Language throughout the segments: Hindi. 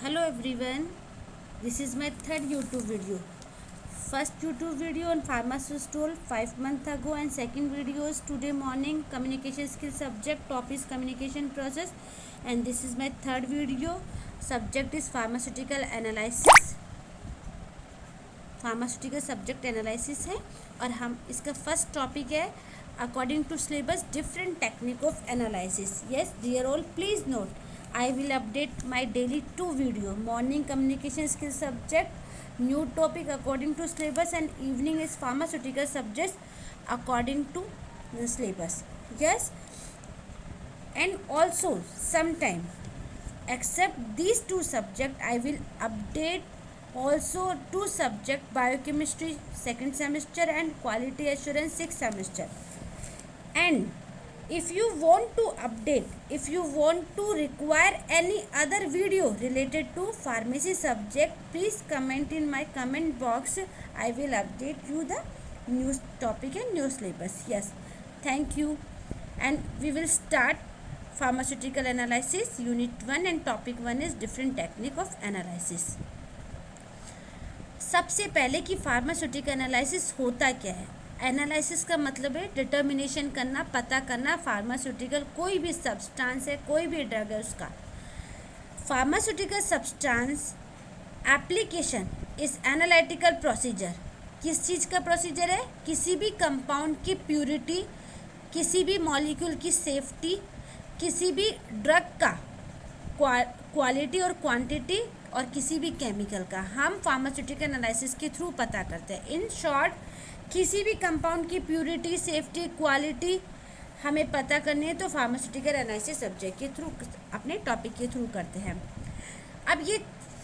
Hello everyone, this is my third YouTube video. First YouTube video on pharmacistol 5 months ago and second video is today morning communication skill subject, topic is communication process, and this is my third video. Subject is pharmaceutical analysis. Pharmaceutical subject analysis है और हम इसका फर्स्ट टॉपिक है according to syllabus different technique of analysis. Yes dear all, please note I will update my daily 2 video. Morning communication skill subject, new topic according to syllabus, and evening is pharmaceutical subjects according to the syllabus. Yes, and also sometime except these 2 subject I will update also 2 subject, biochemistry 2nd semester and quality assurance 6th semester. And if you want to update, if you want to require any other video related to pharmacy subject, please comment in my comment box. I will update you the new topic and new syllabus. Yes, thank you. And we will start pharmaceutical analysis unit 1 and topic 1 is different technique of analysis. सबसे पहले कि फार्मास्यूटिकल एनालिसिस होता क्या है. एनालिसिस का मतलब है डिटर्मिनेशन करना, पता करना फार्मास्यूटिकल कोई भी सब्सटेंस है, कोई भी ड्रग है उसका. Pharmaceutical substance application is analytical procedure. किस चीज़ का प्रोसीजर है? किसी भी कंपाउंड की प्यूरिटी, किसी भी मॉलिक्यूल की सेफ्टी, किसी भी ड्रग का क्वालिटी और क्वांटिटी और किसी भी केमिकल का हम फार्मास्यूटिकल एनालिसिस के थ्रू पता करते हैं. इन शॉर्ट, किसी भी कंपाउंड की प्यूरिटी, सेफ्टी, क्वालिटी हमें पता करनी है तो फार्मास्यूटिकल एनालिसिस सब्जेक्ट के थ्रू, अपने टॉपिक के थ्रू करते हैं. अब ये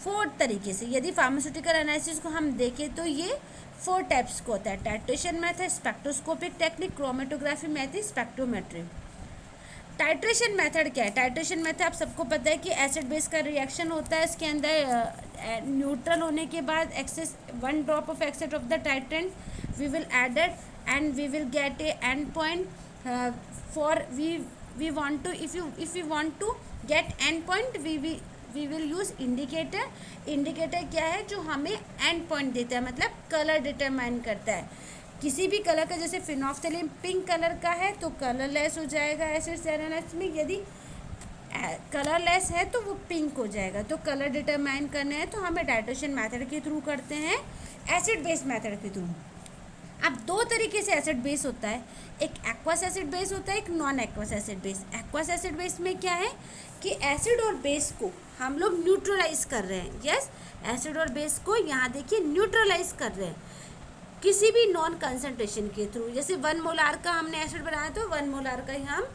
4 तरीके से, यदि फार्मास्यूटिकल एनालिसिस को हम देखें तो ये 4 टाइप्स को होता है. Titration method, spectroscopic technique, chromatography method, spectrometry. Titration method क्या है? टाइट्रेशन मेथड आप सबको पता है कि एसिड बेस का रिएक्शन होता है. इसके अंदर न्यूट्रल होने के बाद excess 1 drop of excess of the titrant we will add it and we will get a end point for we want to, if we want to get end point we will use indicator. indicator क्या है? जो हमें end point देता है, मतलब कलर डिटरमाइन करता है. किसी भी कलर का, जैसे फिनोफ्थेलिन पिंक कलर का है तो कलरलेस हो जाएगा एसिड एनालिसिस में. यदि कलरलेस है तो वो पिंक हो जाएगा. तो कलर डिटरमाइन करना है तो हमें टाइट्रेशन मेथड के थ्रू करते हैं, एसिड बेस मेथड के थ्रू. अब 2 तरीके से एसिड बेस होता है. एक एक्वस एसिड बेस होता है, एक non aqueous acid base. Aqueous acid base में क्या है कि एसिड और बेस को हम लोग न्यूट्रलाइज कर रहे हैं. यस, एसिड और बेस को यहाँ देखिए न्यूट्रलाइज कर रहे हैं किसी भी नॉन कंसंट्रेशन के थ्रू. जैसे 1 मोलार का हमने एसिड बनाया तो 1 मोलार का ही हम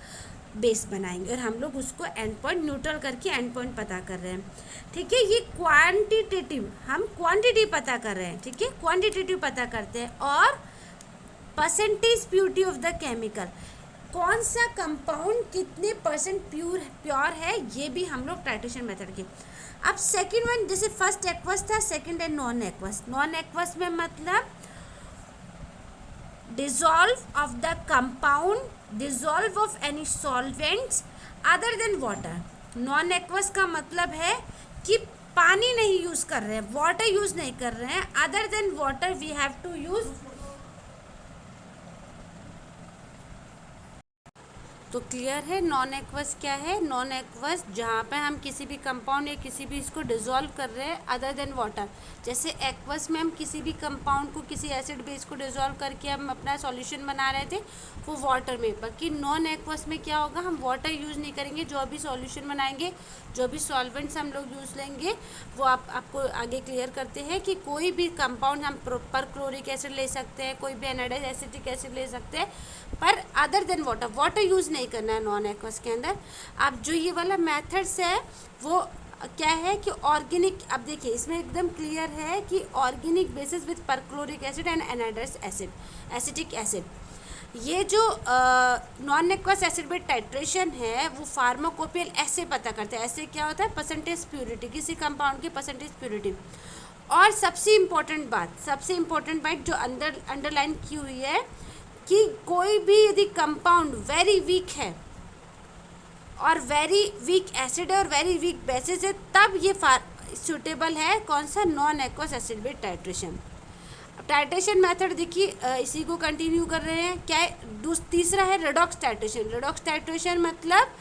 बेस बनाएंगे और हम लोग उसको एंड पॉइंट न्यूट्रल करके एंड पॉइंट पता कर रहे हैं. ठीक है, ये क्वांटिटेटिव, हम क्वांटिटी पता कर रहे हैं. ठीक है, क्वांटिटेटिव पता करते हैं. और percentage purity of the chemical, कौन सा कंपाउंड कितने परसेंट प्योर है, ये भी हम लोग टाइट्रेशन मेथड के. अब सेकंड वन, जैसे फर्स्ट एक्वस था, सेकंड है नॉन एक्वस. नॉन एक्वस में मतलब dissolve of the compound, dissolve of any solvents other than water. Non aqueous का मतलब है कि पानी नहीं यूज़ कर रहे हैं, वाटर यूज़ नहीं कर रहे हैं. Other than water we have to use. तो क्लियर है नॉन एक्वस क्या है? नॉन एक्वस जहाँ पे हम किसी भी कंपाउंड या किसी भी इसको डिसॉल्व कर रहे हैं अदर देन वाटर. जैसे एक्वस में हम किसी भी कंपाउंड को, किसी एसिड बेस को डिसॉल्व करके हम अपना सॉल्यूशन बना रहे थे वो वाटर में. बाकी नॉन एक्वस में क्या होगा, हम वाटर यूज़ नहीं करेंगे. जो भी सॉल्यूशन बनाएंगे, जो भी सॉल्वेंट्स हम लोग यूज़ लेंगे वो आपको आगे क्लियर करते हैं कि कोई भी कंपाउंड हम परक्लोरिक एसिड ले सकते हैं, कोई भी एनाडाइज एसिटिक एसिड ले सकते हैं, पर other than water, water use नहीं करना है नॉन एक्वस के अंदर. अब जो ये वाला मेथड्स है वो क्या है कि ऑर्गेनिक, अब देखिए इसमें एकदम क्लियर है कि organic basis with perchloric acid and anhydrous acid, acetic acid. ये जो non aqueous acid base titration है वो फार्माकोपियल ऐसे पता करते हैं. ऐसे क्या होता है? परसेंटेज प्योरिटी, किसी कंपाउंड की परसेंटेज प्योरिटी. और सबसे इम्पोर्टेंट बात जो अंडरलाइन की हुई है कि कोई भी यदि कंपाउंड वेरी वीक है और वेरी वीक एसिड है और वेरी वीक बेसिस है, तब सूटेबल है कौन सा, non aqueous acid base titration. Titration method देखिए, इसी को कंटिन्यू कर रहे हैं। क्या है, तीसरा है रेडॉक्स टाइट्रेशन। रेडॉक्स टाइट्रेशन मतलब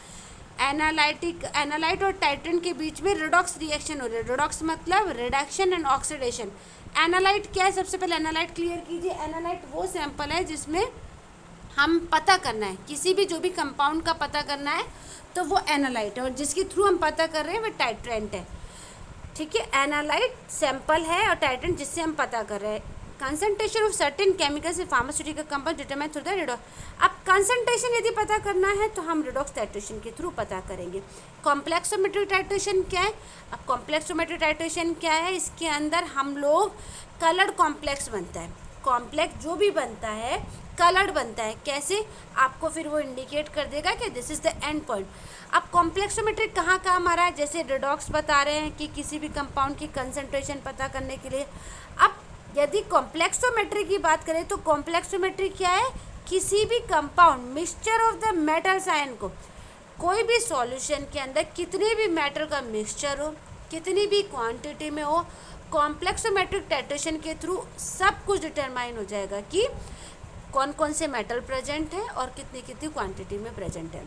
एनालाइट और टाइट्रेंट के बीच में रेडॉक्स रिएक्शन हो रहा है। रेडॉक्स मतलब रिडक्शन एंड ऑक्सीडेशन। एनालाइट क्या है, सबसे पहले एनालाइट क्लियर कीजिए। एनालाइट वो सैंपल है जिसमें हम पता करना है, किसी भी जो भी कंपाउंड का पता करना है तो वो एनालाइट है, और जिसके थ्रू हम पता कर रहे हैं वो टाइट्रेंट है। ठीक है, एनालाइट सैंपल है और टाइट्रेंट जिससे हम पता कर रहे हैं। Concentration of certain chemicals in pharmaceutical compound determine through the redox. अब कंसंट्रेशन यदि पता करना है तो हम रेडॉक्स टाइट्रेशन के थ्रू पता करेंगे। कॉम्प्लेक्सोमेट्रिक टाइट्रेशन क्या है, अब कॉम्प्लेक्सोमेट्रिक टाइट्रेशन क्या है, इसके अंदर हम लोग कलर्ड कॉम्प्लेक्स बनता है। कॉम्प्लेक्स जो भी बनता है कलर्ड बनता है। कैसे, आपको फिर वो इंडिकेट कर देगा कि this is the end point. अब कॉम्प्लेक्सोमेट्रिक कहाँ काम आ रहा है, जैसे रेडॉक्स बता रहे हैं कि किसी भी कंपाउंड की कंसंट्रेशन पता करने के लिए। अब यदि कॉम्प्लेक्सोमेट्री की बात करें तो कॉम्प्लेक्सोमेट्री क्या है, किसी भी compound mixture of the metals ion को, कोई भी सॉल्यूशन के अंदर कितने भी मेटल का मिक्सचर हो, कितनी भी क्वांटिटी में हो, कॉम्प्लेक्सोमेट्रिक टाइट्रेशन के थ्रू सब कुछ डिटरमाइन हो जाएगा कि कौन कौन से मेटल प्रेजेंट है और कितनी कितनी क्वांटिटी में प्रेजेंट है।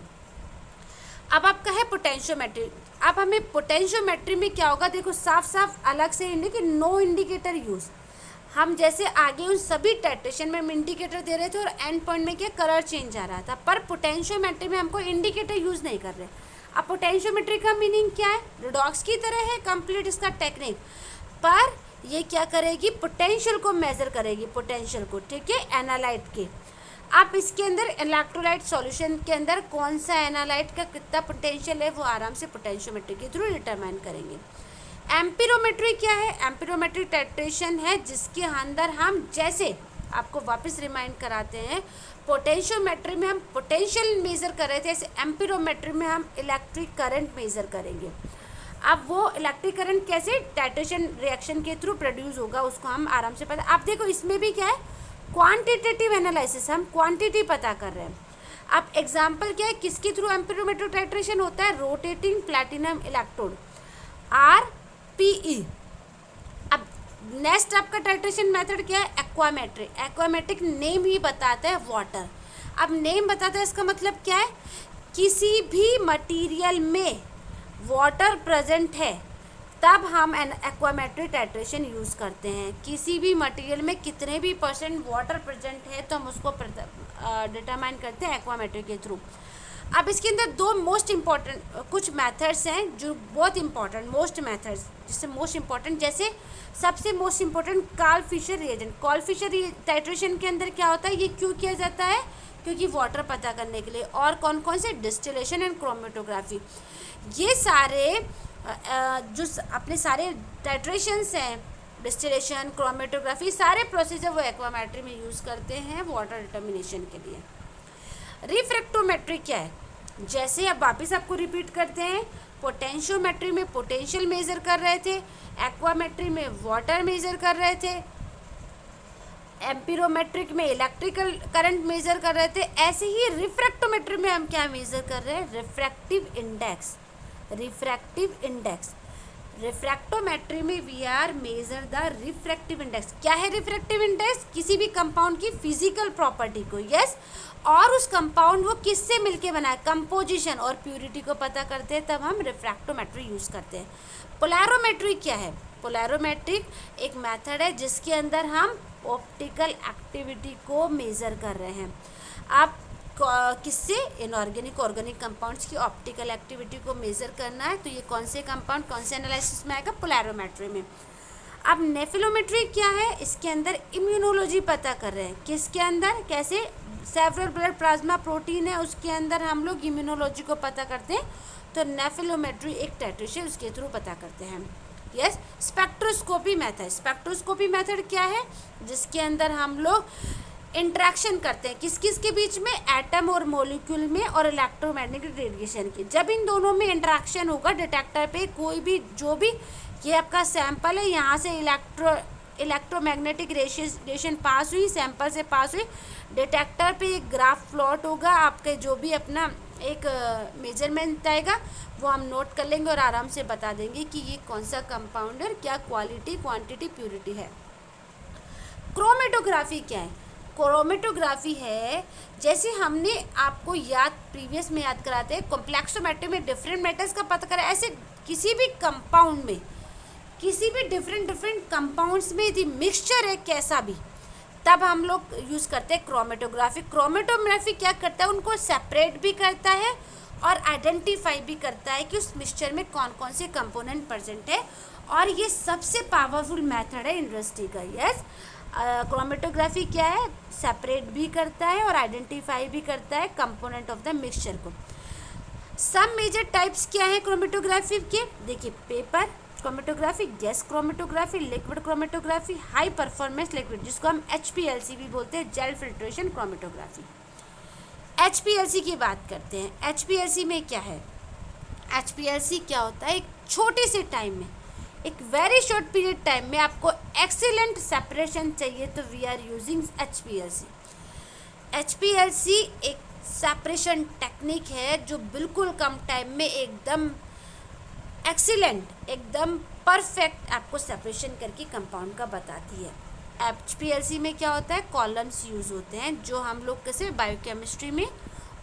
अब आपका है पोटेंशियोमेट्री। अब हमें पोटेंशियोमेट्री में क्या होगा, देखो साफ साफ अलग से नो इंडिकेटर यूज़। हम जैसे आगे उन सभी टाइट्रेशन में हम इंडिकेटर दे रहे थे और एंड पॉइंट में क्या कलर चेंज आ रहा था, पर पोटेंशियोमेट्री में हमको इंडिकेटर यूज़ नहीं कर रहे। अब पोटेंशियोमेट्री का मीनिंग क्या है, रेडॉक्स की तरह है कंप्लीट इसका टेक्निक, पर ये क्या करेगी, पोटेंशियल को मेज़र करेगी, पोटेंशियल को, ठीक है, एनालाइट के। आप इसके अंदर इलेक्ट्रोलाइट सॉल्यूशन के अंदर कौन सा एनालाइट का कितना पोटेंशियल है वो आराम से पोटेंशियोमेट्री के थ्रू डिटरमाइन करेंगे। एम्पिरोमेट्री क्या है, एम्पिरोमेट्रिक टाइट्रेशन है जिसके अंदर हम, जैसे आपको वापस रिमाइंड कराते हैं, पोटेंशियोमेट्री में हम पोटेंशियल मेज़र कर रहे थे, ऐसे एम्पिरोमेट्री में हम इलेक्ट्रिक करंट मेज़र करेंगे। अब वो इलेक्ट्रिक करंट कैसे टाइट्रेशन रिएक्शन के थ्रू प्रोड्यूस होगा उसको हम आराम से पता। आप देखो इसमें भी क्या है, क्वांटिटेटिव एनालिसिस, हम क्वांटिटी पता कर रहे हैं। अब एग्जांपल क्या है, किसके थ्रू एम्पिरोमेट्रिक टाइट्रेशन होता है, रोटेटिंग प्लैटिनम इलेक्ट्रोड, RPE। अब नेक्स्ट आपका टाइट्रेशन मेथड क्या है, एक्वामेट्रिक। एक्वामेट्रिक नेम ही बताता है वाटर। अब नेम बताता है इसका मतलब क्या है, किसी भी मटेरियल में वाटर प्रेजेंट है तब हम एक्वामेट्रिक टाइट्रेशन यूज़ करते हैं। किसी भी मटेरियल में कितने भी % वाटर प्रेजेंट है तो हम उसको डिटरमाइन करते हैं एक्वामेट्रिक के थ्रू। अब इसके अंदर दो मोस्ट इम्पॉर्टेंट कुछ मेथड्स हैं जो बहुत इम्पॉर्टेंट, मोस्ट मेथड्स जिससे मोस्ट इम्पॉर्टेंट, जैसे सबसे most important Karl Fischer reagent. Karl Fischer titration के अंदर क्या होता है, ये क्यों किया जाता है, क्योंकि वाटर पता करने के लिए। और कौन कौन से, डिस्टिलेशन एंड क्रोमेटोग्राफी। ये सारे जो अपने सारे टाइट्रेशंस हैं, डिस्टिलेशन, क्रोमेटोग्राफी, सारे प्रोसीजर वो एक्वामेट्री में यूज़ करते हैं वाटर डिटर्मिनेशन के लिए। रिफ्रैक्टोमेट्री क्या है, जैसे अब वापस आपको रिपीट करते हैं, पोटेंशियोमेट्री में पोटेंशियल मेज़र कर रहे थे, एक्वामेट्री में वाटर मेज़र कर रहे थे, एम्पिरोमेट्रिक में इलेक्ट्रिकल करंट मेज़र कर रहे थे, ऐसे ही रिफ्रैक्टोमेट्री में हम क्या मेज़र कर रहे हैं, refractive index. Refractive index, refractometry में we are measure the refractive index. क्या है रिफ्रैक्टिव इंडेक्स, किसी भी कंपाउंड की फिजिकल प्रॉपर्टी को, यस, और उस कंपाउंड वो किससे मिलके बना है, कंपोजिशन और प्यूरिटी को पता करते हैं, तब हम रिफ्रैक्टोमेट्री यूज़ करते हैं। पोलैरोमेट्री क्या है, पोलैरोमेट्रिक एक मेथड है जिसके अंदर हम ऑप्टिकल एक्टिविटी को मेज़र कर रहे हैं। आप किससे, इनऑर्गेनिक ऑर्गेनिक कंपाउंड्स की ऑप्टिकल एक्टिविटी को मेज़र करना है, तो ये कौन से कंपाउंड कौन से एनालिसिस में आएगा, पोलैरोमेट्री में। अब नेफिलोमेट्री क्या है, इसके अंदर इम्यूनोलॉजी पता कर रहे हैं, किसके अंदर, कैसे, सेवरल ब्लड प्लाज्मा प्रोटीन है उसके अंदर हम लोग इम्यूनोलॉजी को पता करते हैं, तो नेफिलोमेट्री एक टाइट्रेशन उसके थ्रू पता करते हैं। Yes, spectroscopy method. Spectroscopy method क्या है, जिसके अंदर हम लोग इंट्रैक्शन करते हैं किस किस के बीच में, एटम और मॉलिक्यूल में और इलेक्ट्रोमैग्नेटिक रेडिएशन की। जब इन दोनों में इंट्रैक्शन होगा डिटेक्टर पे, कोई भी जो भी ये आपका सैंपल है, यहाँ से इलेक्ट्रोमैग्नेटिक रेडिएशन पास हुई, सैंपल से पास हुई, डिटेक्टर पे एक ग्राफ प्लॉट होगा, आपके जो भी अपना एक मेजरमेंट आएगा, वो हम नोट कर लेंगे और आराम से बता देंगे कि ये कौन सा कंपाउंड है, क्या क्वालिटी, क्वांटिटी, प्योरिटी है। क्रोमेटोग्राफी क्या है? क्रोमेटोग्राफी है, जैसे हमने आपको याद प्रीवियस में याद कराते हैं कॉम्प्लेक्सोमेट्री में डिफरेंट मेटल्स का पता करें, ऐसे किसी भी कंपाउंड में, किसी भी डिफरेंट कंपाउंड्स में यदि मिक्सचर है कैसा भी, तब हम लोग यूज़ करते हैं क्रोमेटोग्राफी। क्रोमेटोग्राफी क्या करता है, उनको सेपरेट भी करता है और आइडेंटिफाई भी करता है कि उस मिक्सचर में कौन कौन से कंपोनेंट प्रेजेंट है, और ये सबसे पावरफुल मेथड है इंडस्ट्री का। यस, क्रोमेटोग्राफी क्या है, सेपरेट भी करता है और आइडेंटिफाई भी करता है कंपोनेंट ऑफ द मिक्सचर को। सब मेजर टाइप्स क्या है क्रोमेटोग्राफी के, देखिए paper chromatography, gas chromatography, liquid chromatography, high performance liquid जिसको हम HPLC भी बोलते हैं, जेल फिल्ट्रेशन क्रोमेटोग्राफी। HPLC की बात करते हैं। HPLC में क्या है, HPLC क्या होता है, एक छोटे से टाइम में, एक वेरी शॉर्ट पीरियड टाइम में आपको एक्सीलेंट सेपरेशन चाहिए तो we are using HPLC। HPLC एक सेपरेशन टेक्निक है जो बिल्कुल कम टाइम में एकदम एक्सीलेंट, एकदम परफेक्ट आपको सेपरेशन करके कंपाउंड का बताती है। HPLC में क्या होता है, कॉलम्स यूज़ होते हैं जो हम लोग कैसे बायोकेमिस्ट्री में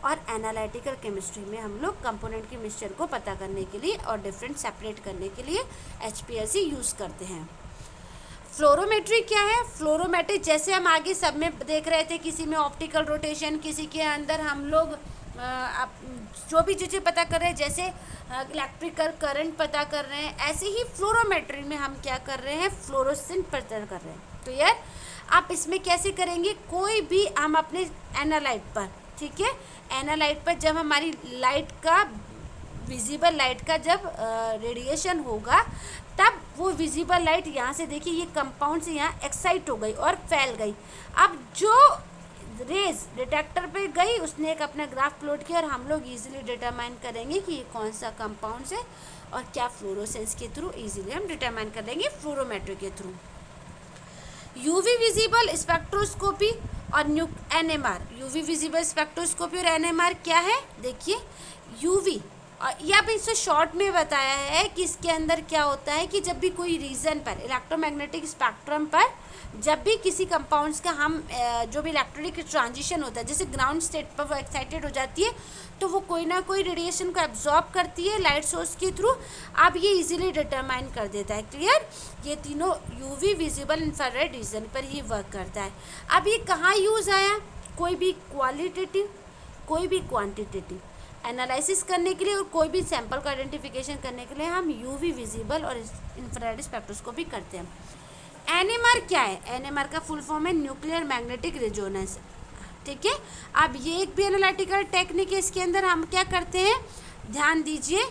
और एनालिटिकल केमिस्ट्री में हम लोग कंपोनेंट के मिक्सचर को पता करने के लिए और डिफरेंट सेपरेट करने के लिए HPLC यूज़ करते हैं। फ्लोरोमेट्री क्या है, फ्लोरोमेट्री जैसे हम आगे सब में देख रहे थे, किसी में ऑप्टिकल रोटेशन, किसी के अंदर हम लोग जो भी चीज़ें पता कर रहे हैं, जैसे इलेक्ट्रिकल करंट पता कर रहे हैं, ऐसे ही फ्लोरोमेट्री में हम क्या कर रहे हैं, फ्लोरोसेंट पता कर रहे हैं। तो यार आप इसमें कैसे करेंगे, कोई भी हम अपने एनालाइट पर, ठीक है, एनालाइट पर जब हमारी लाइट का, विजिबल लाइट का जब रेडिएशन होगा, तब वो विजिबल लाइट यहाँ से देखिए ये कंपाउंड से यहाँ एक्साइट हो गई और फैल गई। अब जो रेज डिटेक्टर पे गई, उसने एक अपना ग्राफ प्लॉट किया और हम लोग इजीली डिटरमाइन करेंगे कि ये कौन सा कंपाउंड है और क्या फ्लोरोसेंस के थ्रू इजीली हम डिटरमाइन कर लेंगे फ्लोरोमेट्री के थ्रू। यूवी विजिबल स्पेक्ट्रोस्कोपी और NMR, यूवी विजिबल स्पेक्ट्रोस्कोपी और NMR क्या है, देखिए यूवी, और यह भी इससे शॉर्ट में बताया है कि इसके अंदर क्या होता है कि जब भी कोई रीजन पर इलेक्ट्रोमैग्नेटिक स्पेक्ट्रम पर जब भी किसी कंपाउंड्स का हम जो भी इलेक्ट्रिक ट्रांजिशन होता है, जैसे ग्राउंड स्टेट पर वो एक्साइटेड हो जाती है तो वो कोई ना कोई रेडिएशन को एब्जॉर्ब करती है लाइट सोर्स के थ्रू। अब ये इजीली डिटरमाइन कर देता है, क्लियर, ये तीनों यूवी विजिबल इंफ्रारेड रीजन पर ही वर्क करता है। अब ये कहाँ यूज़ आया, कोई भी क्वालिटेटिव, कोई भी क्वान्टिटेटिव एनालिसिस करने के लिए और कोई भी सैंपल का आइडेंटिफिकेशन करने के लिए हम यूवी विजिबल और इंफ्रारेड स्पेक्ट्रोस्कोपी करते हैं। NMR क्या है, NMR का फुल फॉर्म है न्यूक्लियर मैग्नेटिक रेजोनेंस, ठीक है। अब ये एक भी एनालिटिकल टेक्निक है, इसके अंदर हम क्या करते हैं, ध्यान दीजिए,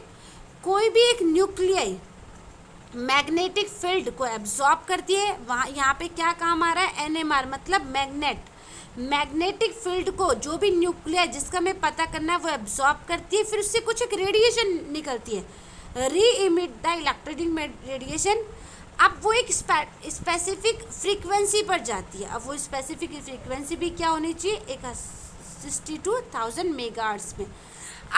कोई भी एक न्यूक्लियाई मैग्नेटिक फील्ड को एब्जॉर्ब करती है, वहाँ यहाँ पे क्या काम आ रहा है, NMR मतलब मैग्नेट, मैग्नेटिक फील्ड को जो भी न्यूक्लियर जिसका हमें पता करना है वो एब्जॉर्ब करती है, फिर उससे कुछ एक रेडिएशन निकलती है, री इमिट द इलेक्ट्रोनिक रेडिएशन। अब वो एक स्पेसिफिक फ्रीक्वेंसी पर जाती है, अब वो स्पेसिफिक फ्रीक्वेंसी भी क्या होनी चाहिए, एक 62,000 मेगाहर्ट्ज़ में।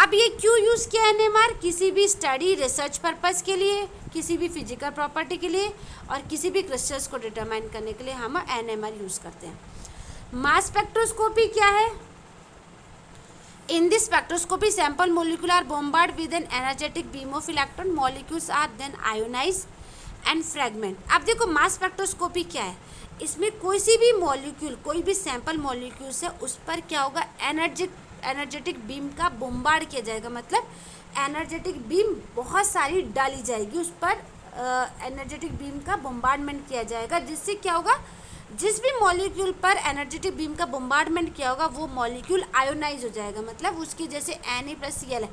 अब ये क्यों यूज़ किया NMR, किसी भी स्टडी रिसर्च पर्पस के लिए, किसी भी फिजिकल प्रॉपर्टी के लिए और किसी भी क्रिस्टल्स को डिटरमाइन करने के लिए हम NMR यूज़ करते हैं। मास स्पेक्ट्रोस्कोपी क्या है, in this spectroscopy sample molecule are bombarded with an energetic beam of electron, molecules are then ionized and fragment। अब देखो मास स्पेक्ट्रोस्कोपी क्या है, इसमें कोई सी भी मॉलिक्यूल, कोई भी सैंपल मॉलिक्यूल्स है उस पर क्या होगा, एनर्जेटिक बीम का बोम्बार्ड किया जाएगा, मतलब एनर्जेटिक बीम बहुत सारी डाली जाएगी उस पर, एनर्जेटिक बीम का बोम्बार्डमेंट किया जाएगा, जिससे क्या होगा, जिस भी मॉलिक्यूल पर एनर्जेटिक बीम का बोम्बार्डमेंट किया होगा वो मॉलिक्यूल आयोनाइज हो जाएगा, मतलब उसकी जैसे Na+Cl है,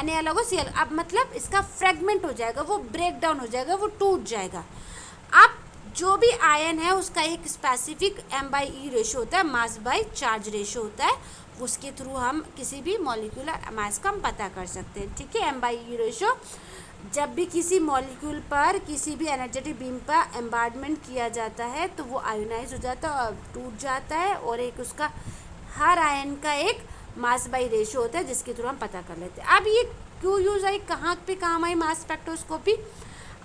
Na अलग हो Cl, अब मतलब इसका फ्रेगमेंट हो जाएगा, वो ब्रेक डाउन हो जाएगा, वो टूट जाएगा। अब जो भी आयन है उसका एक स्पेसिफिक M/E रेशो होता है, मास बाय चार्ज रेशो होता है, उसके थ्रू हम किसी भी मॉलिक्यूलर मास का हम पता कर सकते हैं, ठीक है। M/E रेशो, जब भी किसी मॉलिक्यूल पर किसी भी एनर्जेटिक बीम पर एम्बार्डमेंट किया जाता है तो वो आयोनाइज हो जाता है और टूट जाता है, और एक उसका हर आयन का एक मास बाई रेशियो होता है जिसके थ्रू हम पता कर लेते हैं। अब ये क्यों यूज़ आई, कहाँ पे काम आई मास स्पेक्ट्रोस्कोपी?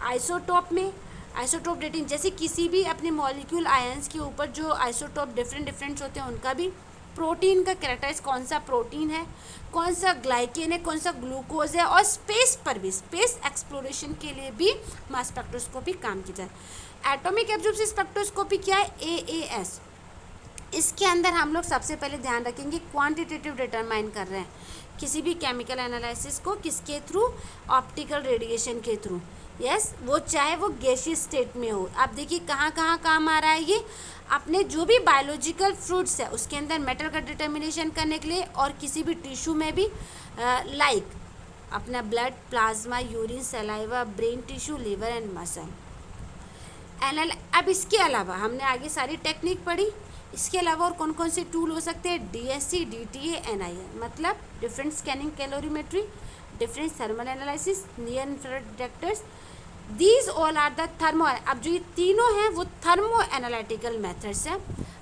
आइसोटोप में, आइसोटोप डेटिंग, जैसे किसी भी अपने मॉलिक्यूल आयंस के ऊपर जो आइसोटोप डिफरेंट होते हैं उनका भी, प्रोटीन का कैरेक्टराइज कौन सा प्रोटीन है, कौन सा ग्लाइकेन है, कौन सा ग्लूकोज है, और स्पेस पर भी, स्पेस एक्सप्लोरेशन के लिए भी मास स्पेक्ट्रोस्कोपी काम की जाए। एटॉमिक एब्जॉर्प्शन स्पेक्ट्रोस्कोपी क्या है? AAS। इसके अंदर हम लोग सबसे पहले ध्यान रखेंगे क्वांटिटेटिव डिटरमाइन कर रहे हैं किसी भी केमिकल एनालिसिस को, किसके थ्रू? ऑप्टिकल रेडिएशन के थ्रू। यस, वो चाहे वो गैसियस स्टेट में हो। आप देखिए कहाँ कहाँ काम आ रहा है ये, अपने जो भी बायोलॉजिकल फ्रूट्स है उसके अंदर मेटल का डिटर्मिनेशन करने के लिए, और किसी भी टिश्यू में भी लाइक अपना blood, plasma, urine, saliva, brain tissue, liver and muscle. अब इसके अलावा हमने आगे सारी टेक्निक पढ़ी, इसके अलावा और कौन कौन से टूल हो सकते हैं? DSC, DTA, NIR, मतलब different scanning calorimetry, different thermal analysis, near infrared detectors, these all are the thermo. अब जो ये तीनों हैं वो थर्मो एनालिटिकल मेथड्स हैं।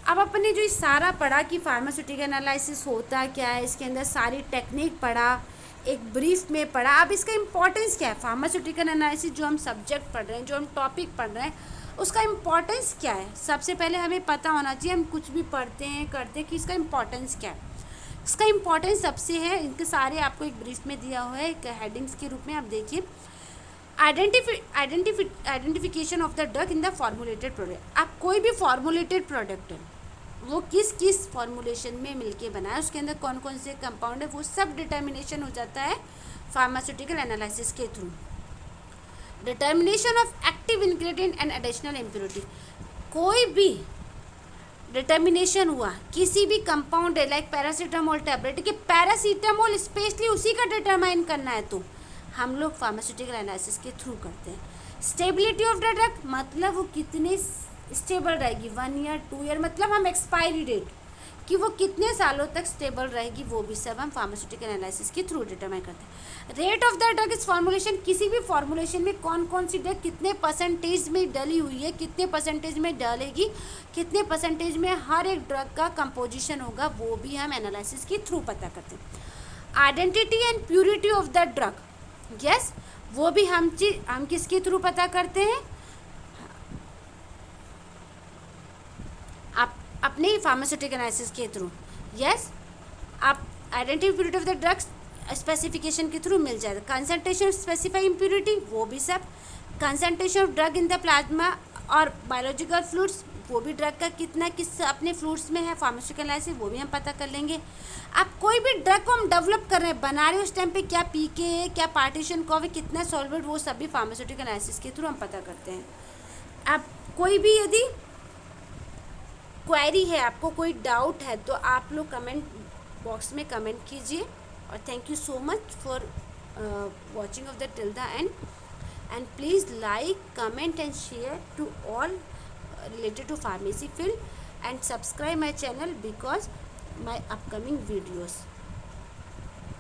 अब अपने जो सारा पढ़ा कि फार्मास्यूटिकल एनालिसिस होता क्या है, इसके अंदर सारी टेक्निक पढ़ा, एक ब्रीफ में पढ़ा। अब इसका इंपॉर्टेंस क्या है? फार्मास्यूटिकल एनालिसिस जो हम सब्जेक्ट पढ़ रहे हैं, जो हम टॉपिक पढ़ रहे हैं, उसका इम्पॉर्टेंस क्या है? सबसे पहले हमें पता होना चाहिए, हम कुछ भी पढ़ते हैं करते हैं कि इसका इम्पॉर्टेंस क्या है। इसका इम्पॉर्टेंस सबसे है, इनके सारे आपको एक ब्रीफ में दिया हुआ है एक हेडिंग्स के रूप में। आप देखिए, identification of the drug in the formulated product. आप कोई भी फॉर्मुलेटेड प्रोडक्ट है वो किस किस फॉर्मुलेशन में मिलके बना है, उसके अंदर कौन कौन से कंपाउंड है, वो सब डिटर्मिनेशन हो जाता है फार्मास्यूटिकल एनालिसिस के through. Determination of active ingredient and additional impurity, कोई भी डिटर्मिनेशन हुआ किसी भी कंपाउंड है लाइक पैरासीटामोल टैबलेट के, पैरासीटामोल स्पेशली उसी का डिटरमाइन करना है तो हम लोग फार्मास्यूटिकल एनालिसिस के थ्रू करते हैं। स्टेबिलिटी ऑफ द ड्रग, मतलब वो कितने स्टेबल रहेगी, 1 ईयर 2 ईयर, मतलब हम एक्सपायरी डेट कि वो कितने सालों तक स्टेबल रहेगी, वो भी सब हम फार्मास्यूटिकल एनालिसिस के थ्रू डिटरमाइन करते हैं। Rate of the drug is formulation, किसी भी फॉर्मुलेशन में कौन कौन सी ड्रग कितने परसेंटेज में डली हुई है, कितने परसेंटेज में डलेगी, कितने परसेंटेज में हर एक ड्रग का कंपोजिशन होगा, वो भी हम एनालिसिस के थ्रू पता करते हैं। Identity and purity of the drug, yes, वो भी हम किसके थ्रू पता करते हैं? आप अपने फार्मास्यूटिकल एनालिसिस के थ्रू। यस, आप identity purity of the drugs specification के थ्रू मिल जाएगा। कंसंट्रेशन स्पेसिफाई इम्प्योरिटी, वो भी सब। Concentration of drug in the plasma और बायोलॉजिकल फ्लूइड्स, वो भी ड्रग का कितना किस अपने फ्लूइड्स में है, फार्मास्यूटिकल एनालिसिस वो भी हम पता कर लेंगे। आप कोई भी ड्रग को हम डेवलप कर रहे हैं, बना रहे हैं, उस टाइम पे क्या पीके है, क्या पार्टीशन कॉफ, कितना सॉल्वेंट, वो सभी फार्मास्यूटिकल एनालिसिस के थ्रू हम पता करते हैं। आप कोई भी यदि क्वेरी है, आपको कोई डाउट है, तो आप लोग कमेंट बॉक्स में कमेंट कीजिए। और thank you so much for watching of the till the end, and please like, comment and share to all related to pharmacy field, and subscribe my channel because my upcoming videos.